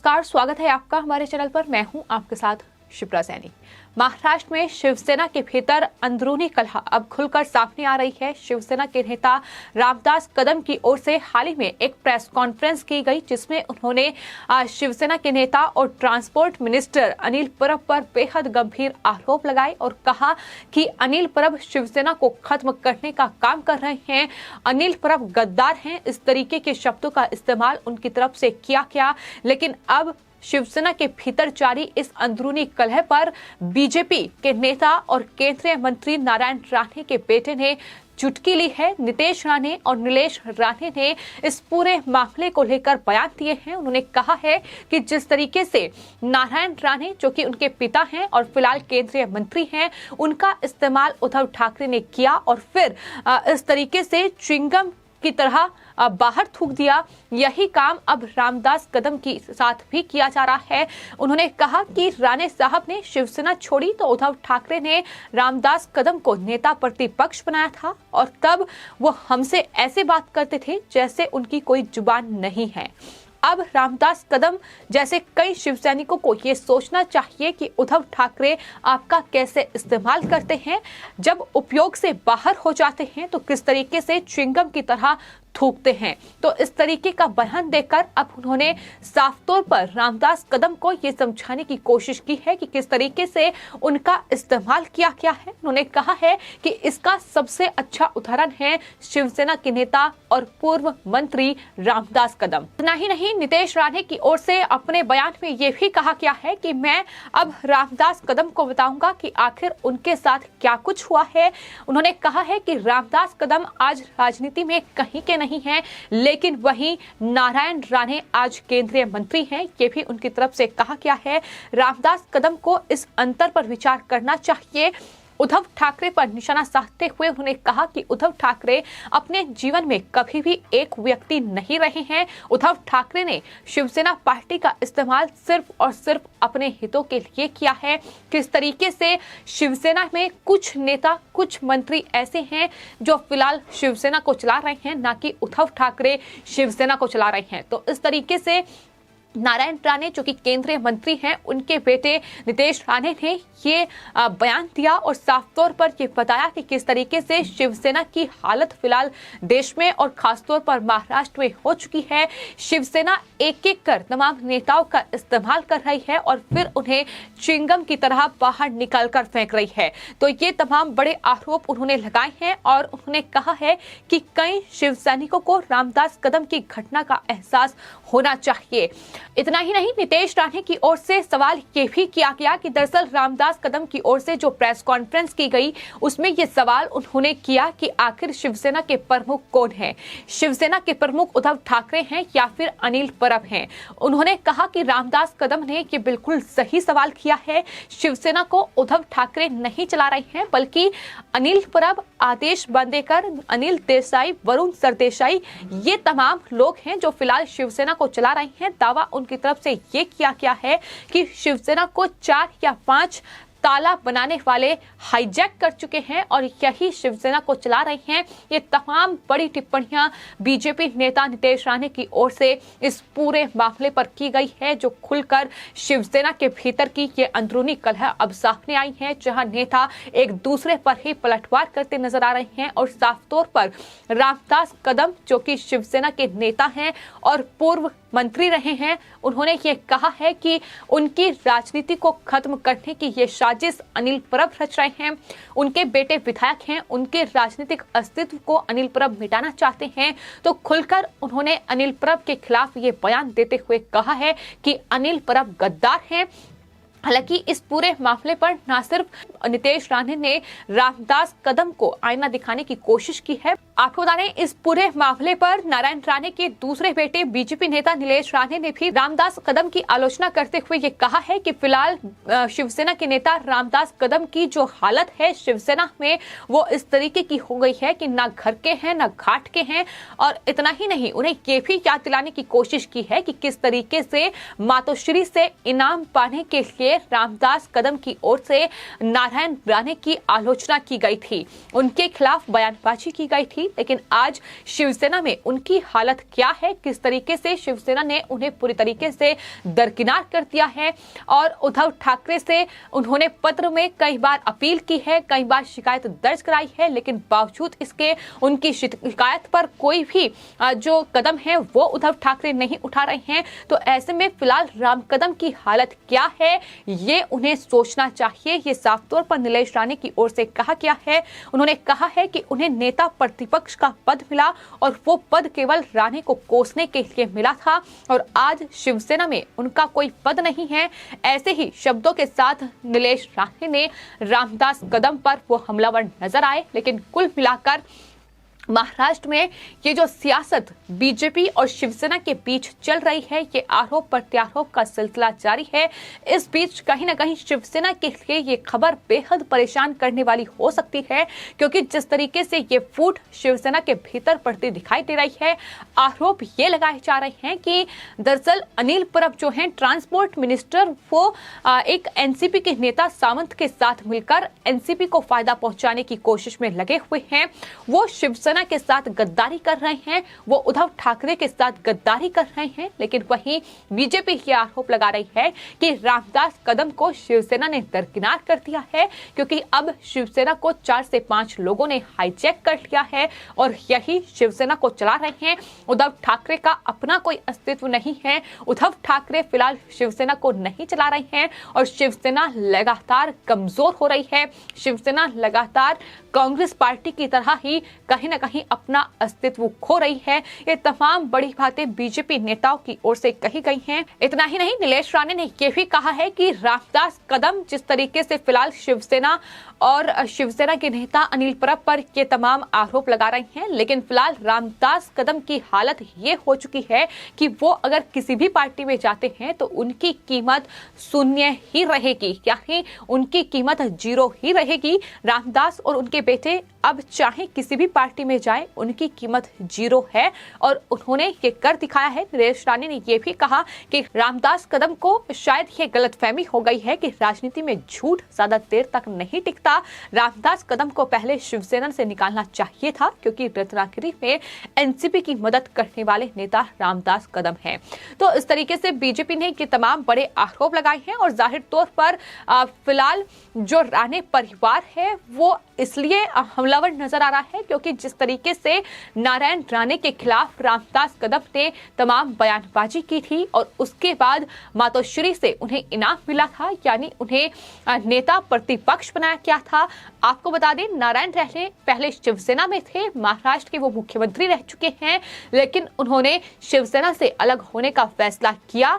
नमस्कार, स्वागत है आपका हमारे चैनल पर। मैं हूं आपके साथ शिप्रा सैनी। महाराष्ट्र में शिवसेना के भीतर अंदरूनी कलह अब खुलकर सामने आ रही है। शिवसेना के नेता रामदास कदम की ओर से हाल ही में एक प्रेस कॉन्फ्रेंस की गई, जिसमें उन्होंने शिवसेना के नेता और ट्रांसपोर्ट मिनिस्टर अनिल परब पर बेहद गंभीर आरोप लगाए और कहा कि अनिल परब शिवसेना को खत्म करने का काम कर रहे हैं, अनिल परब गद्दार हैं। इस तरीके के शब्दों का इस्तेमाल उनकी तरफ से किया गया। लेकिन अब शिवसेना के भीतर जारी इस अंदरूनी कलह पर बीजेपी के नेता और केंद्रीय मंत्री नारायण राणे के बेटे ने चुटकी ली है। नितेश राणे और नीलेश राणे ने इस पूरे मामले को लेकर बयान दिए हैं। उन्होंने कहा है कि जिस तरीके से नारायण राणे, जो कि उनके पिता हैं और फिलहाल केंद्रीय मंत्री हैं, उनका इस्तेमाल उद्धव ठाकरे ने किया और फिर इस तरीके से च्युइंगम की तरह बाहर थूक दिया, यही काम अब रामदास कदम के साथ भी किया जा रहा है। उन्होंने कहा कि राणे साहब ने शिवसेना छोड़ी तो उद्धव ठाकरे ने रामदास कदम को नेता प्रतिपक्ष बनाया था और तब वो हमसे ऐसे बात करते थे जैसे उनकी कोई जुबान नहीं है। अब रामदास कदम जैसे कई शिवसैनिकों को ये सोचना चाहिए कि उद्धव ठाकरे आपका कैसे इस्तेमाल करते हैं, जब उपयोग से बाहर हो जाते हैं तो किस तरीके से च्युइंगम की तरह थूकते हैं। तो इस तरीके का बयान देकर अब उन्होंने साफ तौर पर रामदास कदम को ये समझाने की कोशिश की है कि किस तरीके से उनका इस्तेमाल किया गया है। उन्होंने कहा है कि इसका सबसे अच्छा उदाहरण है शिवसेना के नेता और पूर्व मंत्री रामदास कदम। इतना ही नहीं, नितेश राणे की ओर से अपने बयान में ये भी कहा गया है कि मैं अब रामदास कदम को बताऊंगा कि आखिर उनके साथ क्या कुछ हुआ है। उन्होंने कहा है कि रामदास कदम आज राजनीति में कहीं के नहीं है, लेकिन वहीं नारायण राणे आज केंद्रीय मंत्री हैं, ये भी उनकी तरफ से कहा गया है। रामदास कदम को इस अंतर पर विचार करना चाहिए। उद्धव ठाकरे पर निशाना साधते हुए उन्होंने कहा कि उद्धव ठाकरे अपने जीवन में कभी भी एक व्यक्ति नहीं रहे हैं। उद्धव ठाकरे ने शिवसेना पार्टी का इस्तेमाल सिर्फ और सिर्फ अपने हितों के लिए किया है। किस तरीके से शिवसेना में कुछ नेता, कुछ मंत्री ऐसे हैं जो फिलहाल शिवसेना को चला रहे हैं, ना कि उद्धव ठाकरे शिवसेना को चला रहे हैं। तो इस तरीके से नारायण राणे, जो कि केंद्रीय मंत्री हैं, उनके बेटे नितेश राणे ने ये बयान दिया और साफ तौर पर ये बताया कि किस तरीके से शिवसेना की हालत फिलहाल देश में और खासतौर पर महाराष्ट्र में हो चुकी है। शिवसेना एक एक कर तमाम नेताओं का इस्तेमाल कर रही है और फिर उन्हें च्युइंगम की तरह बाहर निकाल कर फेंक रही है। तो ये तमाम बड़े आरोप उन्होंने लगाए हैं और उन्होंने कहा है कि कई शिवसैनिकों को रामदास कदम की घटना का एहसास होना चाहिए। इतना ही नहीं, नितेश राणे की ओर से सवाल ये भी किया गया कि दरअसल रामदास कदम की ओर से जो प्रेस कॉन्फ्रेंस की गई, उसमें ये सवाल उन्होंने किया कि आखिर शिवसेना के प्रमुख कौन है, शिवसेना के प्रमुख उद्धव ठाकरे हैं या फिर अनिल परब हैं। उन्होंने कहा कि रामदास कदम ने ये बिल्कुल सही सवाल किया है। शिवसेना को उद्धव ठाकरे नहीं चला रहे हैं, बल्कि अनिल परब, आदेश बांदेकर, अनिल देसाई, वरुण सरदेसाई, ये तमाम लोग हैं जो फिलहाल शिवसेना को चला रहे हैं। दावा उनकी तरफ से ये किया गया है कि शिवसेना को 4 या 5 ताला बनाने वाले हाईजैक कर चुके हैं और यही शिवसेना को चला रहे हैं। ये तमाम बड़ी टिप्पणियां बीजेपी नेता नितेश राणे की ओर से इस पूरे मामले पर की गई है, जो खुलकर शिवसेना के भीतर की ये अंदरूनी कलह अब सामने आई है, जहां नेता एक दूसरे पर ही पलटवार करते नजर आ रहे हैं। और साफ तौर पर रामदास कदम, जो कि शिवसेना के नेता हैं और पूर्व मंत्री रहे हैं, उन्होंने ये कहा है कि उनकी राजनीति को खत्म करने की ये साजिश अनिल परब रच रहे हैं। उनके बेटे विधायक हैं, उनके राजनीतिक अस्तित्व को अनिल परब मिटाना चाहते हैं। तो खुलकर उन्होंने अनिल परब के खिलाफ ये बयान देते हुए कहा है कि अनिल परब गद्दार हैं। हालांकि इस पूरे मामले पर न सिर्फ नितेश राणे ने रामदास कदम को आईना दिखाने की कोशिश की है, आपको बता दें इस पूरे मामले पर नारायण राणे के दूसरे बेटे बीजेपी नेता नीलेश राणे ने भी रामदास कदम की आलोचना करते हुए ये कहा है कि फिलहाल शिवसेना के नेता रामदास कदम की जो हालत है शिवसेना में, वो इस तरीके की हो गई है कि ना घर के हैं ना घाट के हैं। और इतना ही नहीं, उन्हें ये भी याद दिलाने की कोशिश की है कि किस तरीके से मातोश्री से इनाम पाने के लिए रामदास कदम की ओर से नारायण राणे की आलोचना की गई थी, उनके खिलाफ बयानबाजी की गई थी। थी, लेकिन आज शिवसेना में उनकी हालत क्या है, किस तरीके से शिवसेना ने उन्हें पूरी तरीके से दरकिनार कर दिया है। और उद्धव ठाकरे से उन्होंने पत्र में कई बार अपील की है, कई बार शिकायत दर्ज कराई है, लेकिन बावजूद इसके उनकी शिकायत पर कोई भी जो कदम है वो उद्धव ठाकरे नहीं उठा रहे हैं। तो ऐसे में फिलहाल राम कदम की हालत क्या है ये उन्हें सोचना चाहिए। ये साफ तौर पर नीलेश राणे की ओर से कहा गया है। उन्होंने कहा है कि उन्हें नेता प्रतिपक्ष का पद मिला और वो पद केवल राणे को कोसने के लिए मिला था और आज शिवसेना में उनका कोई पद नहीं है। ऐसे ही शब्दों के साथ नीलेश राणे ने रामदास कदम पर वो हमलावर नजर आए। लेकिन कुल मिलाकर महाराष्ट्र में ये जो सियासत बीजेपी और शिवसेना के बीच चल रही है, ये आरोप प्रत्यारोप का सिलसिला जारी है। इस बीच कहीं ना कहीं शिवसेना के लिए ये खबर बेहद परेशान करने वाली हो सकती है, क्योंकि जिस तरीके से ये फूट शिवसेना के भीतर पड़ती दिखाई दे रही है, आरोप ये लगाए जा रहे हैं कि दरअसल अनिल परब जो हैं ट्रांसपोर्ट मिनिस्टर, वो एक एनसीपी के नेता सावंत के साथ मिलकर एनसीपी को फायदा पहुंचाने की कोशिश में लगे हुए हैं। वो शिवसेना के साथ गद्दारी कर रहे हैं, वो उद्धव ठाकरे के साथ गद्दारी कर रहे हैं। लेकिन वहीं बीजेपी ये आरोप लगा रही है कि रामदास कदम को शिवसेना ने दरकिनार कर दिया है, क्योंकि अब शिवसेना को 4 से 5 लोगों ने हाईजैक कर लिया है और यही शिवसेना को चला रहे हैं। उद्धव ठाकरे का अपना कोई अस्तित्व नहीं है। उद्धव ठाकरे फिलहाल शिवसेना को नहीं चला रहे हैं और शिवसेना लगातार कमजोर हो रही है। शिवसेना लगातार कांग्रेस पार्टी की तरह ही कहीं ना कहीं अपना अस्तित्व खो रही है। ये तमाम बड़ी बातें बीजेपी नेताओं की ओर से कही गई हैं। इतना ही नहीं, नीलेश राणे ने यह भी कहा है कि रामदास कदम जिस तरीके से फिलहाल शिवसेना और शिवसेना के नेता अनिल परब पर ये तमाम आरोप लगा रहे हैं, लेकिन फिलहाल रामदास कदम की हालत ये हो चुकी है कि वो अगर किसी भी पार्टी में जाते हैं तो उनकी कीमत शून्य ही रहेगी, यानी उनकी कीमत 0 ही रहेगी। रामदास और उनके बेटे अब चाहे किसी भी पार्टी में जाए, उनकी कीमत 0 है और उन्होंने ये कर दिखाया है। नीलेश राणे ने यह भी कहा कि रामदास कदम को शायद ये गलतफहमी हो गई है कि राजनीति में झूठ ज्यादा देर तक नहीं टिकता। रामदास कदम को पहले शिवसेना से निकालना चाहिए था, क्योंकि रत्नागिरी में एनसीपी की मदद करने वाले नेता रामदास कदम हैं। तो इस तरीके से बीजेपी ने ये तमाम बड़े आरोप लगाए हैं और जाहिर तौर पर फिलहाल जो राणे परिवार है वो इसलिए हमलावर नजर आ रहा है, क्योंकि जिस तरीके से नारायण राणे के खिलाफ रामदास कदम ने तमाम बयानबाजी की थी और उसके बाद मातोश्री से उन्हें इनाम मिला था, यानी उन्हें नेता प्रतिपक्ष बनाया गया था। आपको बता दें, नारायण राणे पहले शिवसेना में थे, महाराष्ट्र के वो मुख्यमंत्री रह चुके हैं, लेकिन उन्होंने शिवसेना से अलग होने का फैसला किया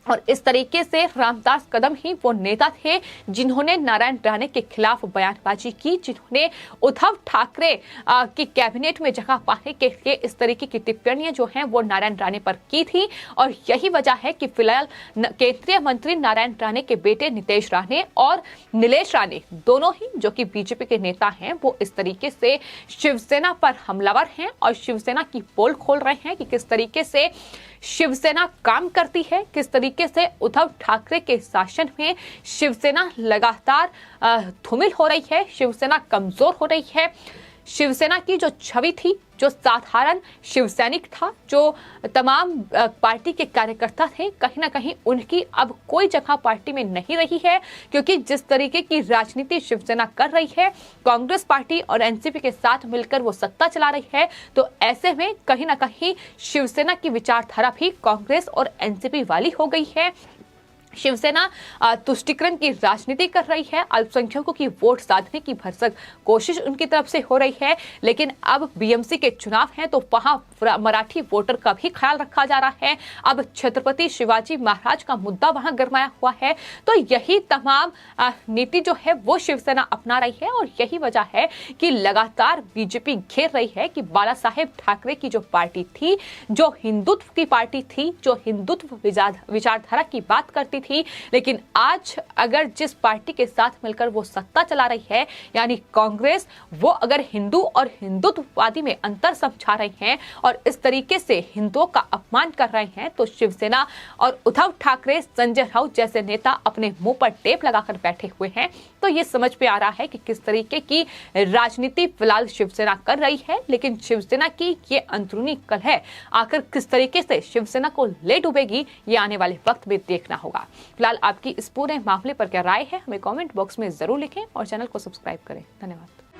और इस तरीके से रामदास कदम ही वो नेता थे जिन्होंने नारायण राणे के खिलाफ बयानबाजी की, जिन्होंने उद्धव ठाकरे की कैबिनेट में जगह पाने के लिए इस तरीके की टिप्पणियां जो हैं वो नारायण राणे पर की थी। और यही वजह है कि फिलहाल केंद्रीय मंत्री नारायण राणे के बेटे नितेश राणे और नीलेश राणे दोनों ही, जो कि बीजेपी के नेता हैं, वो इस तरीके से शिवसेना पर हमलावर हैं और शिवसेना की पोल खोल रहे हैं कि किस तरीके से शिवसेना काम करती है, किस तरीके से उद्धव ठाकरे के शासन में शिवसेना लगातार धूमिल हो रही है, शिवसेना कमजोर हो रही है। शिवसेना की जो छवि थी, जो साधारण शिवसैनिक था, जो तमाम पार्टी के कार्यकर्ता थे, कहीं ना कहीं उनकी अब कोई जगह पार्टी में नहीं रही है, क्योंकि जिस तरीके की राजनीति शिवसेना कर रही है, कांग्रेस पार्टी और एनसीपी के साथ मिलकर वो सत्ता चला रही है, तो ऐसे में कहीं ना कहीं शिवसेना की विचारधारा भी कांग्रेस और एनसीपी वाली हो गई है। शिवसेना तुष्टीकरण की राजनीति कर रही है, अल्पसंख्यकों की वोट साधने की भरसक कोशिश उनकी तरफ से हो रही है, लेकिन अब बीएमसी के चुनाव हैं तो वहां मराठी वोटर का भी ख्याल रखा जा रहा है। अब छत्रपति शिवाजी महाराज का मुद्दा वहां गरमाया हुआ है, तो यही तमाम नीति जो है वो शिवसेना अपना रही है और यही वजह है कि लगातार बीजेपी घेर रही है कि बाला साहेब ठाकरे की जो पार्टी थी, जो हिंदुत्व की पार्टी थी, जो हिंदुत्व विचारधारा की बात करती थी, लेकिन आज अगर जिस पार्टी के साथ मिलकर वो सत्ता चला रही है यानी कांग्रेस, वो अगर हिंदू और हिंदुत्ववादी में अंतर समझा रही हैं और इस तरीके से हिंदुओं का अपमान कर रहे हैं, तो शिवसेना और उद्धव ठाकरे, संजय राउत जैसे नेता अपने मुंह पर टेप लगाकर बैठे हुए हैं। तो ये समझ में आ रहा है कि किस तरीके की राजनीति फिलहाल शिवसेना कर रही है, लेकिन शिवसेना की ये अंदरूनी कलह आखिर किस तरीके से शिवसेना को ले डूबेगी, ये आने वाले वक्त में देखना होगा। फिलहाल आपकी इस पूरे मामले पर क्या राय है, हमें कमेंट बॉक्स में जरूर लिखें और चैनल को सब्सक्राइब करें। धन्यवाद।